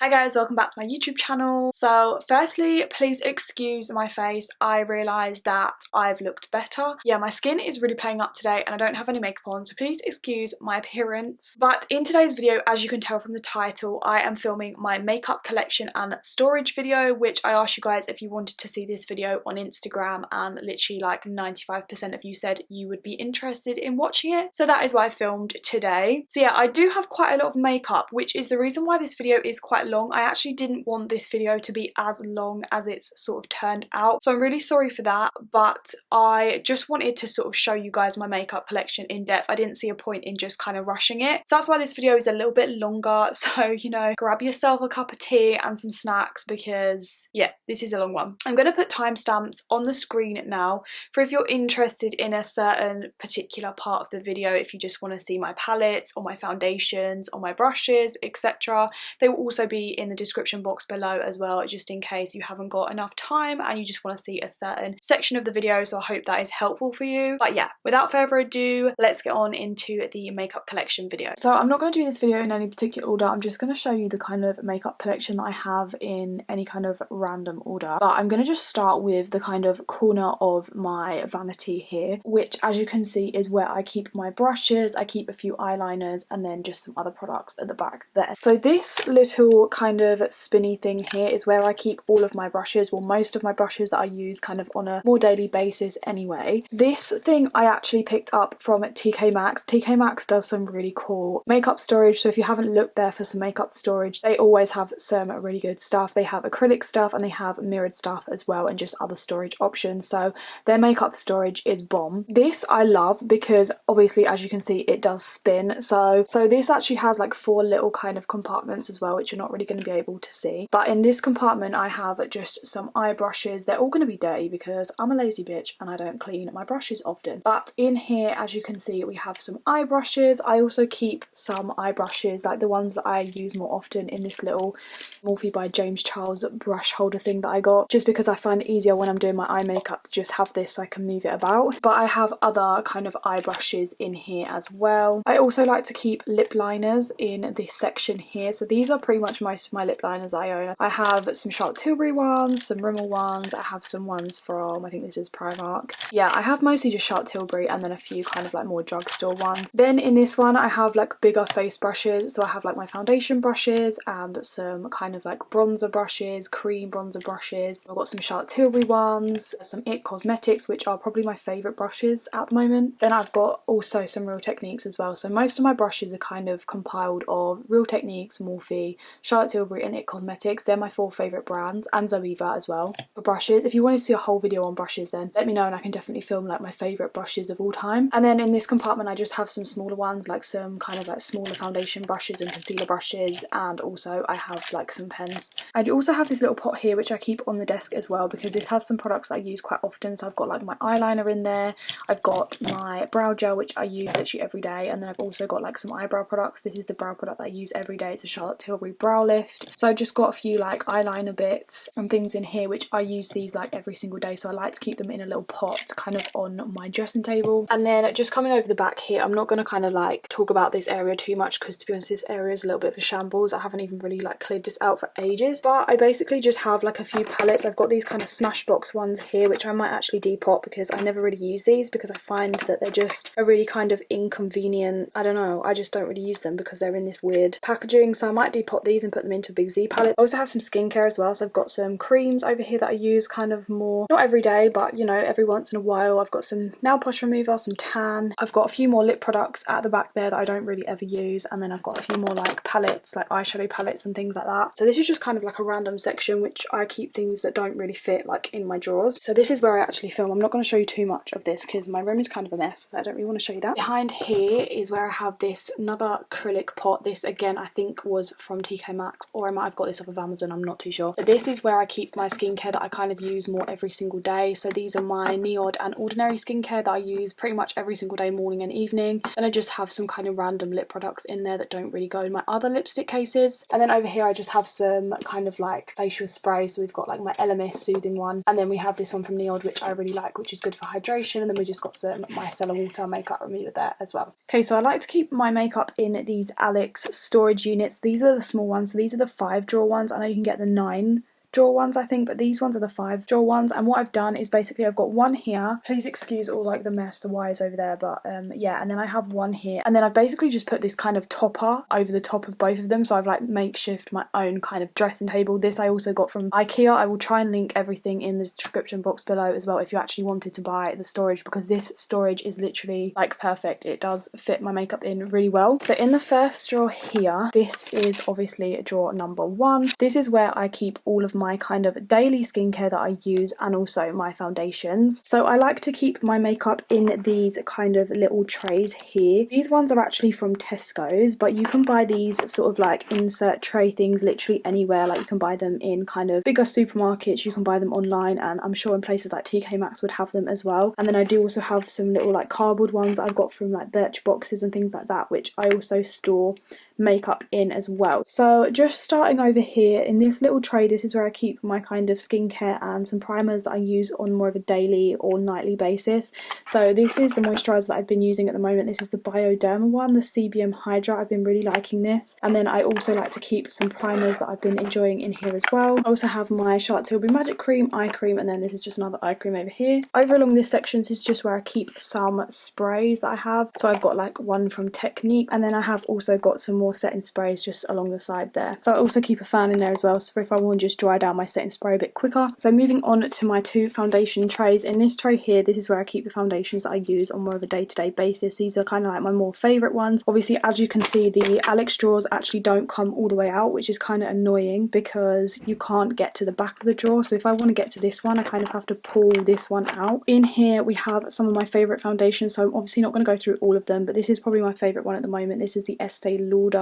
Hi guys, welcome back to my YouTube channel. So firstly, please excuse my face. I realised that I've looked better. Yeah, my skin is really playing up today and I don't have any makeup on, so please excuse my appearance. But in today's video, as you can tell from the title, I am filming my makeup collection and storage video, which I asked you guys if you wanted to see this video on Instagram, and literally like 95% of you said you would be interested in watching it. So that is why I filmed today. So yeah, I do have quite a lot of makeup, which is the reason why this video is quite long. I actually didn't want this video to be as long as it's sort of turned out, so I'm really sorry for that, but I just wanted to sort of show you guys my makeup collection in depth. I didn't see a point in just kind of rushing it, so that's why this video is a little bit longer. So, you know, grab yourself a cup of tea and some snacks because yeah, this is a long one. I'm going to put timestamps on the screen now for if you're interested in a certain particular part of the video, if you just want to see my palettes or my foundations or my brushes, etc. They will also be in the description box below as well, just in case you haven't got enough time and you just want to see a certain section of the video. So I hope that is helpful for you. But yeah, without further ado, let's get on into the makeup collection video. So I'm not going to do this video in any particular order. I'm just going to show you the kind of makeup collection that I have in any kind of random order. But I'm going to just start with the kind of corner of my vanity here, which as you can see is where I keep my brushes. I keep a few eyeliners and then just some other products at the back there. So this little kind of spinny thing here is where I keep all of my brushes, well, most of my brushes that I use kind of on a more daily basis anyway. This thing I actually picked up from Tkmaxx. Tkmaxx does some really cool makeup storage, so if you haven't looked there for some makeup storage, they always have some really good stuff. They have acrylic stuff and they have mirrored stuff as well, and just other storage options, so their makeup storage is bomb. This I love because obviously, as you can see, it does spin, so this actually has like 4 little kind of compartments as well, which you're not really going to be able to see. But in this compartment I have just some eye brushes. They're all going to be dirty because I'm a lazy bitch and I don't clean my brushes often. But in here, as you can see, we have some eye brushes. I also keep some eye brushes, like the ones that I use more often, in this little Morphe by Child's brush holder thing that I got, just because I find it easier when I'm doing my eye makeup to just have this so I can move it about. But I have other kind of eye brushes in here as well. I also like to keep lip liners in this section here, so these are pretty much most of my lip liners I own. I have some Charlotte Tilbury ones, some Rimmel ones, I have some ones from, I think this is Primark. Yeah, I have mostly just Charlotte Tilbury and then a few kind of like more drugstore ones. Then in this one I have like bigger face brushes, so I have like my foundation brushes and some kind of like bronzer brushes, cream bronzer brushes. I've got some Charlotte Tilbury ones, some Tkmaxx, which are probably my favourite brushes at the moment. Then I've got also some Real Techniques as well, so most of my brushes are kind of compiled of Real Techniques, Morphe, Charlotte Tilbury and Tkmaxx. They're my 4 favourite brands, and Zoeva as well for brushes. If you wanted to see a whole video on brushes, then let me know and I can definitely film like my favourite brushes of all time. And then in this compartment I just have some smaller ones, like some kind of like smaller foundation brushes and concealer brushes, and also I have like some pens. I do also have this little pot here which I keep on the desk as well because this has some products I use quite often. So I've got like my eyeliner in there, I've got my brow gel which I use literally every day, and then I've also got like some eyebrow products. This is the brow product that I use every day. It's a Charlotte Tilbury brow lift. So I've just got a few like eyeliner bits and things in here which I use these like every single day, so I like to keep them in a little pot kind of on my dressing table. And then just coming over the back here, I'm not going to kind of like talk about this area too much because to be honest this area is a little bit of a shambles. I haven't even really like cleared this out for ages, but I basically just have like a few palettes. I've got these kind of Smashbox ones here which I might actually depot because I never really use these because I find that they're just a really kind of inconvenient, I don't know, I just don't really use them because they're in this weird packaging, so I might depot these and put them into a big Z palette. I also have some skincare as well, so I've got some creams over here that I use kind of more, not every day, but you know, every once in a while. I've got some nail polish remover, some tan. I've got a few more lip products at the back there that I don't really ever use, and then I've got a few more like palettes, like eyeshadow palettes and things like that. So this is just kind of like a random section which I keep things that don't really fit like in my drawers. So this is where I actually film. I'm not going to show you too much of this because my room is kind of a mess, so I don't really want to show you that. Behind here is where I have this another acrylic pot. This again I think was from Tkmaxx, or I might have got this off of Amazon, I'm not too sure. But this is where I keep my skincare that I kind of use more every single day. So these are my Neod and Ordinary skincare that I use pretty much every single day, morning and evening. Then I just have some kind of random lip products in there that don't really go in my other lipstick cases. And then over here I just have some kind of like facial spray. So we've got like my LMS soothing one, and then we have this one from Neod which I really like, which is good for hydration, and then we just got some micellar water makeup remover there as well. Okay, so I like to keep my makeup in these Alex storage units. These are the small ones ones. So these are the 5 drawer ones. I know you can get the 9 drawer ones, I think, but these ones are the 5 drawer ones. And what I've done is basically I've got one here. Please excuse all like the mess, the wires over there, but yeah, and then I have one here, and then I've basically just put this kind of topper over the top of both of them, so I've like makeshift my own kind of dressing table. This I also got from IKEA. I will try and link everything in the description box below as well if you actually wanted to buy the storage, because this storage is literally like perfect. It does fit my makeup in really well. So in the first drawer here, this is obviously drawer number 1. This is where I keep all of my kind of daily skincare that I use and also my foundations. So I like to keep my makeup in these kind of little trays here. These ones are actually from Tesco's, but you can buy these sort of like insert tray things literally anywhere. Like you can buy them in kind of bigger supermarkets, you can buy them online, and I'm sure in places like Tkmaxx would have them as well. And then I do also have some little like cardboard ones I've got from like Birchboxes and things like that, which I also store makeup in as well. So just starting over here in this little tray, this is where I keep my kind of skincare and some primers that I use on more of a daily or nightly basis. So this is the moisturiser that I've been using at the moment. This is the Bioderma one, the CBM Hydra. I've been really liking this. And then I also like to keep some primers that I've been enjoying in here as well. I also have my Charlotte Tilbury Magic Cream, eye cream, and then this is just another eye cream over here. Over along this section, this is just where I keep some sprays that I have. So I've got like one from Tkmaxx, and then I have also got some more setting sprays just along the side there. So I also keep a fan in there as well, so if I want to just dry down my setting spray a bit quicker. So moving on to my 2 foundation trays. In this tray here, this is where I keep the foundations that I use on more of a day-to-day basis. These are kind of like my more favourite ones. Obviously, as you can see, the Alex drawers actually don't come all the way out, which is kind of annoying because you can't get to the back of the drawer. So if I want to get to this one, I kind of have to pull this one out. In here we have some of my favourite foundations, so I'm obviously not going to go through all of them, but this is probably my favourite one at the moment. This is the Estee Lauder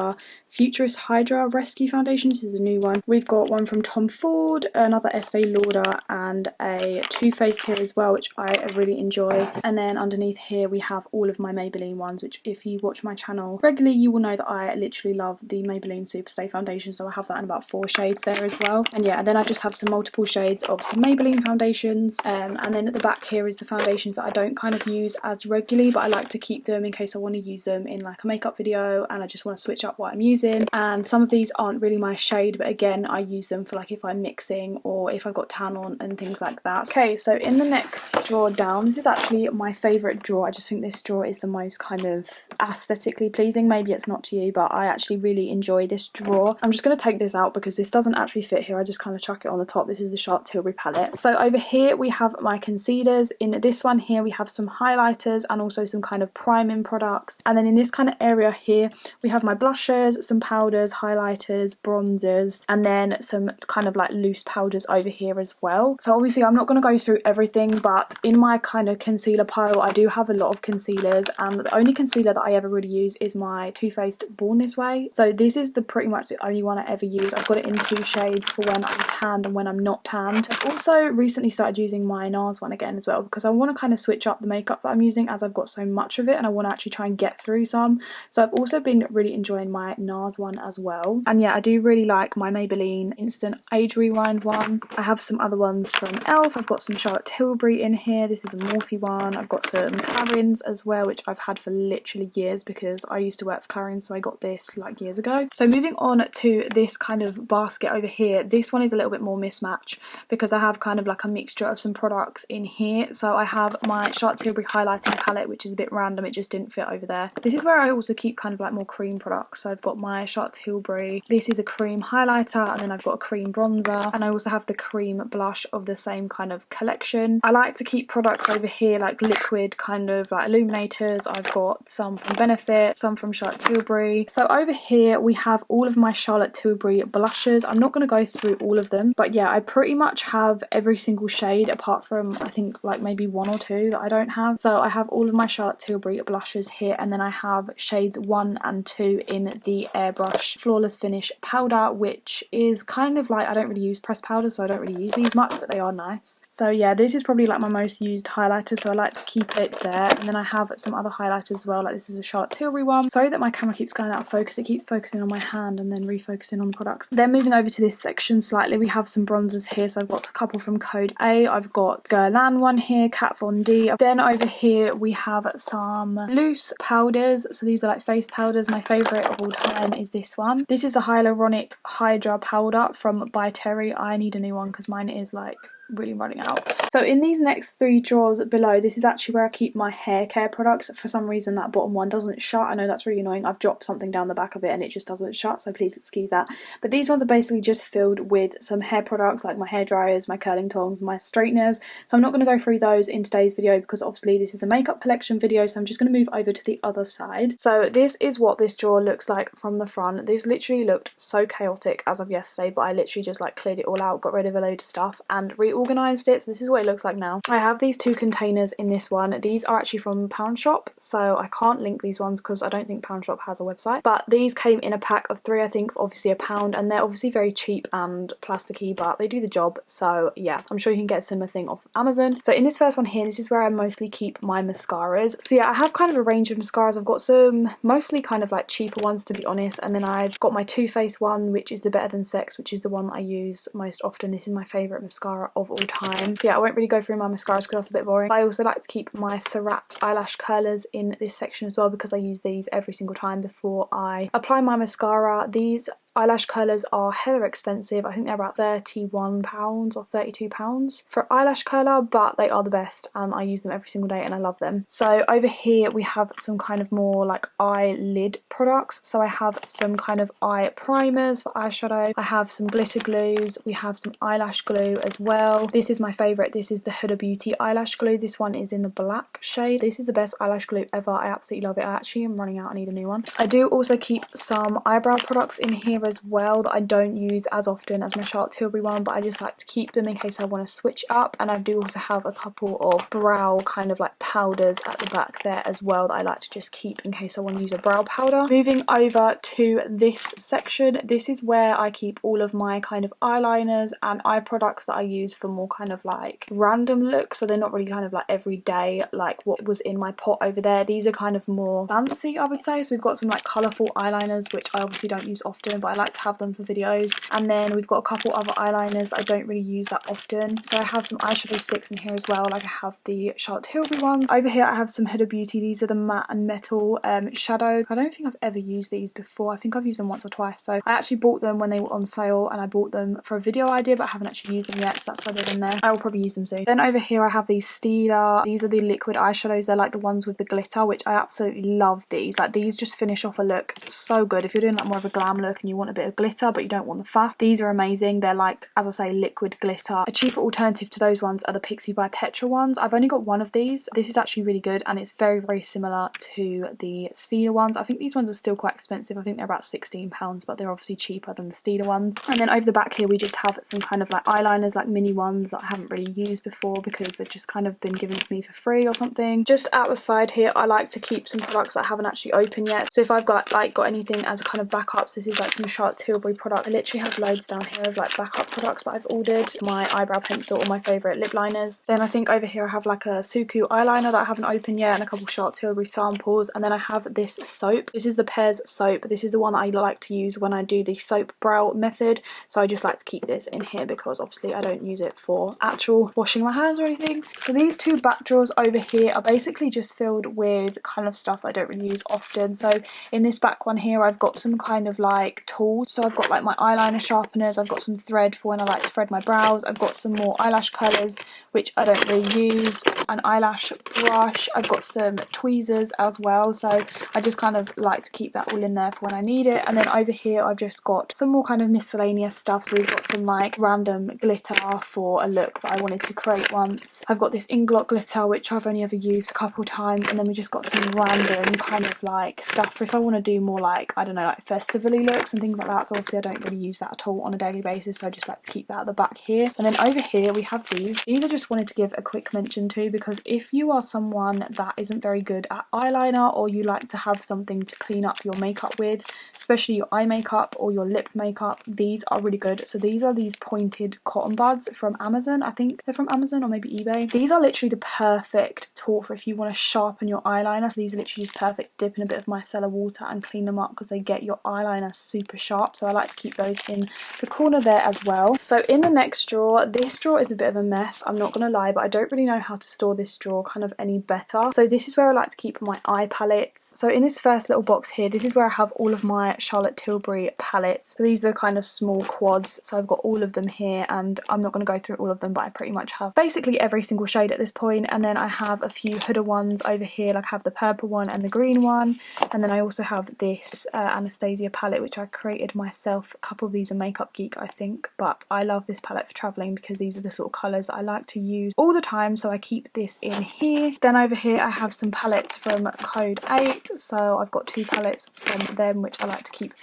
Futurist Hydra Rescue Foundation. This is a new one. We've got one from Tom Ford, another Estee Lauder, and a Too Faced here as well, which I really enjoy. And then underneath here we have all of my Maybelline ones, which if you watch my channel regularly you will know that I literally love the Maybelline Superstay foundation, so I have that in about 4 shades there as well. And yeah, and then I just have some multiple shades of some Maybelline foundations, and then at the back here is the foundations that I don't kind of use as regularly, but I like to keep them in case I want to use them in like a makeup video and I just want to switch up what I'm using. And some of these aren't really my shade, but again I use them for like if I'm mixing or if I've got tan on and things like that. Okay, so in the next drawer down, this is actually my favourite drawer. I just think this drawer is the most kind of aesthetically pleasing. Maybe it's not to you, but I actually really enjoy this drawer. I'm just going to take this out because this doesn't actually fit here. I just kind of chuck it on the top. This is the Charlotte Tilbury palette. So over here we have my concealers. In this one here we have some highlighters and also some kind of priming products. And then in this kind of area here we have my blushers, some powders, highlighters, bronzers, and then some kind of like loose powders over here as well. So obviously I'm not going to go through everything, but in my kind of concealer pile I do have a lot of concealers, and the only concealer that I ever really use is my Too Faced Born This Way. So this is pretty much the only one I ever use. I've got it in 2 shades for when I'm tanned and when I'm not tanned. I've also recently started using my NARS one again as well because I want to kind of switch up the makeup that I'm using as I've got so much of it and I want to actually try and get through some. So I've also been really enjoying my NARS one as well. And yeah, I do really like my Maybelline Instant Age Rewind one. I have some other ones from e.l.f. I've got some Charlotte Tilbury in here. This is a Morphe one. I've got some Clarins as well, which I've had for literally years because I used to work for Clarins, so I got this like years ago. So moving on to this kind of basket over here, this one is a little bit more mismatched because I have kind of like a mixture of some products in here. So I have my Charlotte Tilbury highlighting palette, which is a bit random, it just didn't fit over there. This is where I also keep kind of like more cream products. So I've got my Charlotte Tilbury, this is a cream highlighter, and then I've got a cream bronzer, and I also have the cream blush of the same kind of collection. I like to keep products over here like liquid kind of like illuminators. I've got some from Benefit, some from Charlotte Tilbury. So over here we have all of my Charlotte Tilbury blushes. I'm not going to go through all of them, but yeah, I pretty much have every single shade apart from I think like maybe 1 or 2 that I don't have. So I have all of my Charlotte Tilbury blushes here, and then I have shades 1 and 2 in the Airbrush Flawless Finish powder, which is kind of like, I don't really use pressed powders, so I don't really use these much, but they are nice. So yeah, this is probably like my most used highlighter, so I like to keep it there. And then I have some other highlighters as well, like this is a Charlotte Tilbury one. Sorry that my camera keeps going out of focus, it keeps focusing on my hand and then refocusing on the products. Then moving over to this section slightly, we have some bronzers here. So I've got a couple from Code A, I've got Guerlain one here, Kat Von D. Then over here we have some loose powders, so these are like face powders. My favourite favourite of all time is this one. This is the Hyaluronic Hydra Powder from By Terry. I need a new one because mine is like really running out. So in these next 3 drawers below, this is actually where I keep my hair care products. For some reason that bottom one doesn't shut. I know that's really annoying. I've dropped something down the back of it and it just doesn't shut, so please excuse that. But these ones are basically just filled with some hair products like my hair dryers, my curling tongs, my straighteners. So I'm not going to go through those in today's video because obviously this is a makeup collection video, so I'm just going to move over to the other side. So this is what this drawer looks like from the front. This literally looked so chaotic as of yesterday, but I literally just like cleared it all out, got rid of a load of stuff and reorganised it. So this is what it looks like now. I have these 2 containers in this one. These are actually from Pound Shop, so I can't link these ones because I don't think Pound Shop has a website. But these came in a pack of 3, I think, for obviously £1, and they're obviously very cheap and plasticky, but they do the job. So yeah, I'm sure you can get a similar thing off Amazon. So in this first one here, this is where I mostly keep my mascaras. So yeah, I have kind of a range of mascaras. I've got some mostly kind of like cheaper ones, to be honest, and then I've got my Too Faced one, which is the Better Than Sex, which is the one that I use most often. This is my favourite mascara of all time. So yeah, I won't really go through my mascaras because that's a bit boring. I also like to keep my Cerap eyelash curlers in this section as well because I use these every single time before I apply my mascara. These eyelash curlers are hella expensive. I think they're about £31 or £32 for eyelash curler, but they are the best and I use them every single day and I love them. So over here we have some kind of more like eyelid products. So I have some kind of eye primers for eyeshadow. I have some glitter glues. We have some eyelash glue as well. This is my favourite. This is the Huda Beauty eyelash glue. This one is in the black shade. This is the best eyelash glue ever. I absolutely love it. I actually am running out. I need a new one. I do also keep some eyebrow products in here as well that I don't use as often as my Charlotte Tilbury one, but I just like to keep them in case I want to switch up. And I do also have a couple of brow kind of like powders at the back there as well that I like to just keep in case I want to use a brow powder. Moving over to this section, this is where I keep all of my kind of eyeliners and eye products that I use for more kind of like random looks, so they're not really kind of like everyday like what was in my pot over there. These are kind of more fancy, I would say. So we've got some like colourful eyeliners, which I obviously don't use often, but I like to have them for videos. And then we've got a couple other eyeliners I don't really use that often. So I have some eyeshadow sticks in here as well, like I have the Charlotte Tilbury ones. Over here I have some Huda Beauty. These are the matte and metal shadows. I don't think I've ever used these before. I think I've used them once or twice. So I actually bought them when they were on sale and I bought them for a video idea, but I haven't actually used them yet, so that's why they're in there. I will probably use them soon. Then over here I have these Stila. These are the liquid eyeshadows. They're like the ones with the glitter, which I absolutely love these. Like these just finish off a look so good. If you're doing like more of a glam look and you want a bit of glitter but you don't want the faff, these are amazing. They're like, as I say, liquid glitter. A cheaper alternative to those ones are the Pixie by Petra ones. I've only got one of these. This is actually really good and it's very, very similar to the Stila ones. I think these ones are still quite expensive. I think they're about £16, but they're obviously cheaper than the Stila ones. And then over the back here we just have some kind of like eyeliners, like mini ones that I haven't really used before because they've just kind of been given to me for free or something. Just out the side here I like to keep some products that I haven't actually opened yet. So if I've got anything as a kind of backups, this is like some Charlotte Tilbury product. I literally have loads down here of like backup products that I've ordered. My eyebrow pencil or my favourite lip liners. Then I think over here I have like a Suku eyeliner that I haven't opened yet and a couple Charlotte Tilbury samples. And then I have this soap. This is the Pears soap. This is the one that I like to use when I do the soap brow method. So I just like to keep this in here because obviously I don't use it for actual washing my hands or anything. So these 2 back drawers over here are basically just filled with kind of stuff I don't really use often. So in this back one here I've got some kind of like tools. So I've got like my eyeliner sharpeners, I've got some thread for when I like to thread my brows, I've got some more eyelash colours which I don't really use, an eyelash brush, I've got some tweezers as well, so I just kind of like to keep that all in there for when I need it. And then over here I've just got some more kind of miscellaneous stuff. So we've got some like random glitter for a look that I wanted to create once. I've got this Inglot glitter which I've only ever used a couple times, and then we just got some random kind of like stuff for if I want to do more like, I don't know, like festivally looks and things like that. So obviously I don't really use that at all on a daily basis, so I just like to keep that at the back here. And then over here we have these. These I just wanted to give a quick mention to because if you are someone that isn't very good at eyeliner or you like to have something to clean up your makeup with, especially your eye makeup or your lip makeup, these are really good. So these are these pointed cotton buds from Amazon. I think they're from Amazon or maybe eBay. These are literally the perfect tool for if you want to sharpen your eyeliner. So these are literally just perfect. Dip in a bit of micellar water and clean them up because they get your eyeliner super sharp, so I like to keep those in the corner there as well. So in the next drawer, this drawer is a bit of a mess, I'm not gonna lie, but I don't really know how to store this drawer kind of any better. So this is where I like to keep my eye palettes. So in this first little box here, this is where I have all of my Charlotte Tilbury palettes. So these are kind of small quads, so I've got all of them here, and I'm not going to go through all of them, but I pretty much have basically every single shade at this point. And then I have a few Huda ones over here, like I have the purple one and the green one, and then I also have this Anastasia palette which I created myself. A couple of these are Makeup Geek, I think, but I love this palette for travelling because these are the sort of colours that I like to use all the time, so I keep this in here. Then over here I have some palettes from Code 8, so I've got 2 palettes from them which I like to keep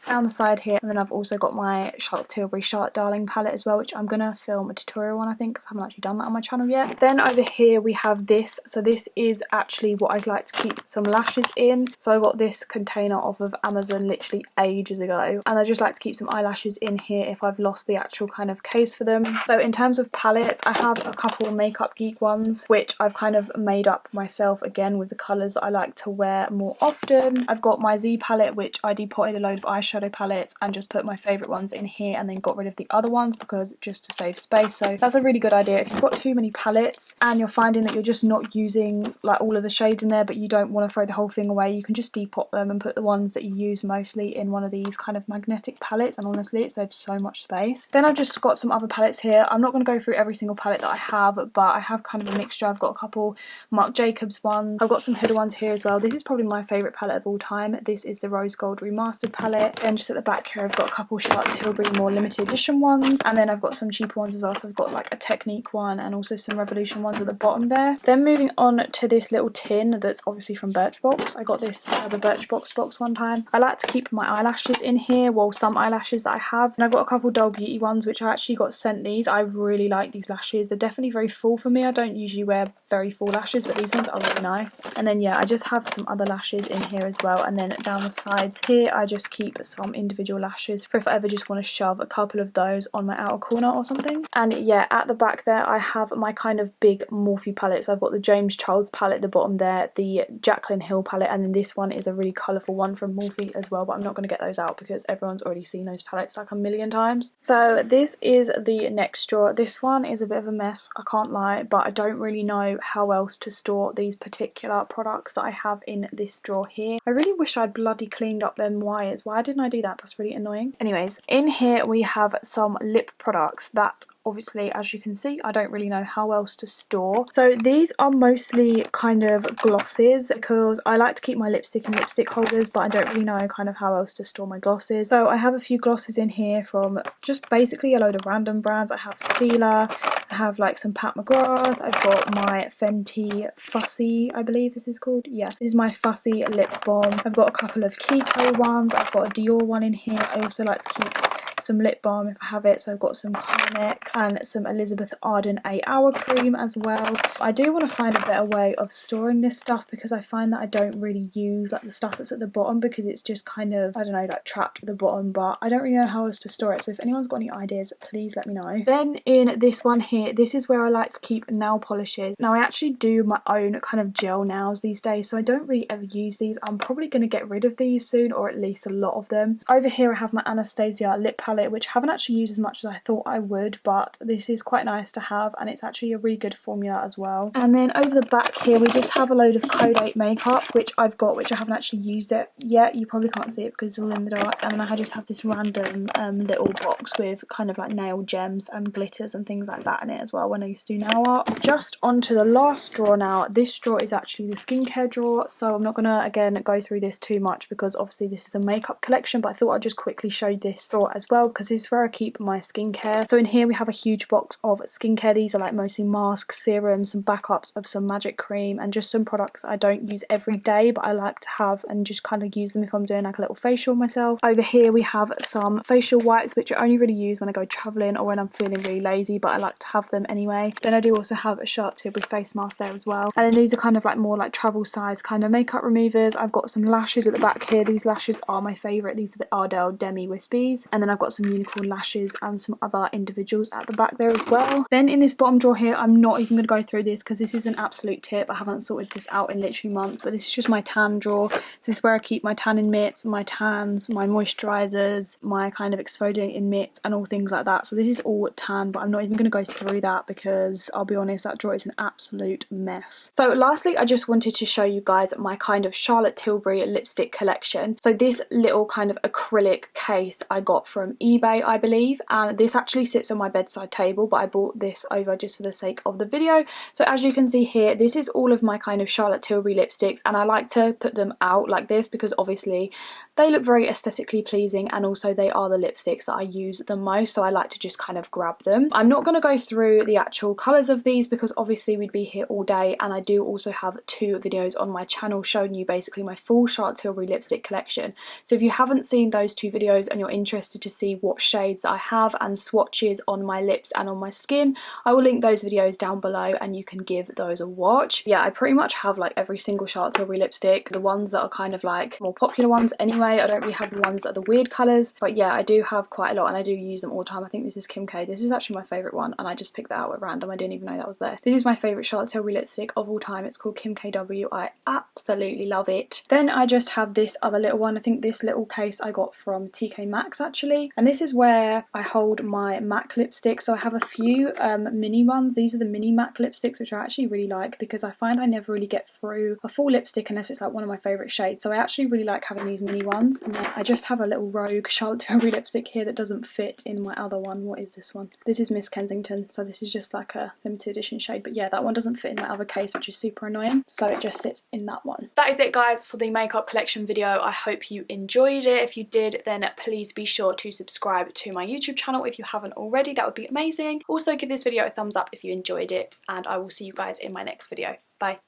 down the side here. And then I've also got my Charlotte Tilbury Charlotte Darling palette as well, which I'm gonna film a tutorial on, I think, because I haven't actually done that on my channel yet. Then over here we have this. So this is actually what I'd like to keep some lashes in. So I got this container off of Amazon literally ages ago, and I just like to keep some eyelashes in here if I've lost the actual kind of case for them. So in terms of palettes, I have a couple Makeup Geek ones which I've kind of made up myself again with the colours that I like to wear more often. I've got my Z palette which I depotted a load of eyeshadow palettes and just put my favourite ones in here and then got rid of the other ones because just to save space. So that's a really good idea. If you've got too many palettes and you're finding that you're just not using like all of the shades in there, but you don't want to throw the whole thing away, you can just depot them and put the ones that you use mostly in one of these kind of magnetic palettes, and honestly it saves so much space. Then I've just got some other palettes here. I'm not going to go through every single palette that I have, but I have kind of a mixture. I've got a couple Marc Jacobs ones, I've got some Huda ones here as well. This is probably my favourite palette of all time. This is the Rose Gold Remastered palette. Then just at the back here I've got a couple Charlotte Tilbury more limited edition ones, and then I've got some cheaper ones as well. So I've got like a Technique one and also some Revolution ones at the bottom there. Then moving on to this little tin that's obviously from Birchbox. I got this as a Birchbox box one time. I like to keep my eyelashes in here, well some eyelashes that I have, and I've got a couple Doll Beauty ones which I actually got sent these. I really like these lashes. They're definitely very full for me. I don't usually wear very full lashes, but these ones are really nice. And then yeah, I just have some other lashes in here as well, and then down the sides here I just keep some individual lashes for if I ever just want to shove a couple of those on my outer corner or something. And yeah, at the back there I have my kind of big Morphe palettes. I've got the James Charles palette at the bottom there, the Jaclyn Hill palette, and then this one is a really colourful one from Morphe as well, but I'm not going to get those out because everyone's already seen those palettes like a million times. So this is the next drawer. This one is a bit of a mess, I can't lie, but I don't really know how else to store these particular products that I have in this drawer here. I really wish I'd bloody cleaned up them wires. Why didn't I do that? That's really annoying. Anyways, in here we have some lip products that obviously, as you can see, I don't really know how else to store. So these are mostly kind of glosses because I like to keep my lipstick in lipstick holders, but I don't really know kind of how else to store my glosses. So I have a few glosses in here from just basically a load of random brands. I have Stila, I have like some Pat McGrath, I've got my Fenty Fussy, I believe this is called. Yeah, this is my Fussy lip balm. I've got a couple of Kiko ones, I've got a Dior one in here. I also like to keep some lip balm if I have it, so I've got some Carmex and some Elizabeth Arden 8 Hour Cream as well. I do want to find a better way of storing this stuff because I find that I don't really use like the stuff that's at the bottom because it's just kind of, I don't know, like trapped at the bottom, but I don't really know how else to store it. So if anyone's got any ideas, please let me know. Then in this one here, this is where I like to keep nail polishes. Now I actually do my own kind of gel nails these days, so I don't really ever use these. I'm probably going to get rid of these soon, or at least a lot of them. Over here I have my Anastasia lip palette, which I haven't actually used as much as I thought I would, but this is quite nice to have and it's actually a really good formula as well. And then over the back here we just have a load of Code 8 makeup which I've got, which I haven't actually used it yet. You probably can't see it because it's all in the dark. And then I just have this random little box with kind of like nail gems and glitters and things like that in it as well when I used to do nail art. Just onto the last drawer now. This drawer is actually the skincare drawer, so I'm not gonna again go through this too much because obviously this is a makeup collection, but I thought I'd just quickly show you this drawer as well because this is where I keep my skincare. So in here we have a huge box of skincare. These are like mostly masks, serums, some backups of some magic cream and just some products I don't use every day but I like to have and just kind of use them if I'm doing like a little facial myself. Over here we have some facial wipes which I only really use when I go travelling or when I'm feeling really lazy, but I like to have them anyway. Then I do also have a Charlotte Tilbury face mask there as well. And then these are kind of like more like travel size kind of makeup removers. I've got some lashes at the back here. These lashes are my favourite. These are the Ardell Demi Wispies. And then I've got got some unicorn lashes and some other individuals at the back there as well. Then in this bottom drawer here, I'm not even going to go through this because this is an absolute tip. I haven't sorted this out in literally months, but this is just my tan drawer. This is where I keep my tanning mitts, my tans, my moisturisers, my kind of exfoliating mitts and all things like that. So this is all tan, but I'm not even going to go through that because I'll be honest, that drawer is an absolute mess. So lastly, I just wanted to show you guys my kind of Charlotte Tilbury lipstick collection. So this little kind of acrylic case I got from eBay, I believe, and this actually sits on my bedside table, but I bought this over just for the sake of the video. So as you can see here, this is all of my kind of Charlotte Tilbury lipsticks, and I like to put them out like this because obviously they look very aesthetically pleasing, and also they are the lipsticks that I use the most, so I like to just kind of grab them. I'm not going to go through the actual colours of these because obviously we'd be here all day, and I do also have 2 videos on my channel showing you basically my full Charlotte Tilbury lipstick collection. So if you haven't seen those 2 videos and you're interested to see what shades that I have and swatches on my lips and on my skin, I will link those videos down below and you can give those a watch. Yeah, I pretty much have like every single Charlotte Tilbury lipstick, the ones that are kind of like more popular ones anyway. I don't really have the ones that are the weird colours, but yeah, I do have quite a lot and I do use them all the time. I think this is Kim K. This is actually my favourite one, and I just picked that out at random. I didn't even know that was there. This is my favourite Charlotte Tilbury lipstick of all time. It's called Kim KW. I absolutely love it. Then I just have this other little one. I think this little case I got from Tkmaxx actually, and this is where I hold my MAC lipstick. So I have a few mini ones. These are the mini MAC lipsticks, which I actually really like because I find I never really get through a full lipstick unless it's like one of my favourite shades. So I actually really like having these mini ones. And then I just have a little rogue Charlotte Tilbury lipstick here that doesn't fit in my other one. What is this one? This is Miss Kensington, so this is just like a limited edition shade, but yeah, that one doesn't fit in my other case, which is super annoying, so it just sits in that one. That is it guys for the makeup collection video. I hope you enjoyed it. If you did, then please be sure to subscribe to my YouTube channel if you haven't already. That would be amazing. Also give this video a thumbs up if you enjoyed it, and I will see you guys in my next video. Bye.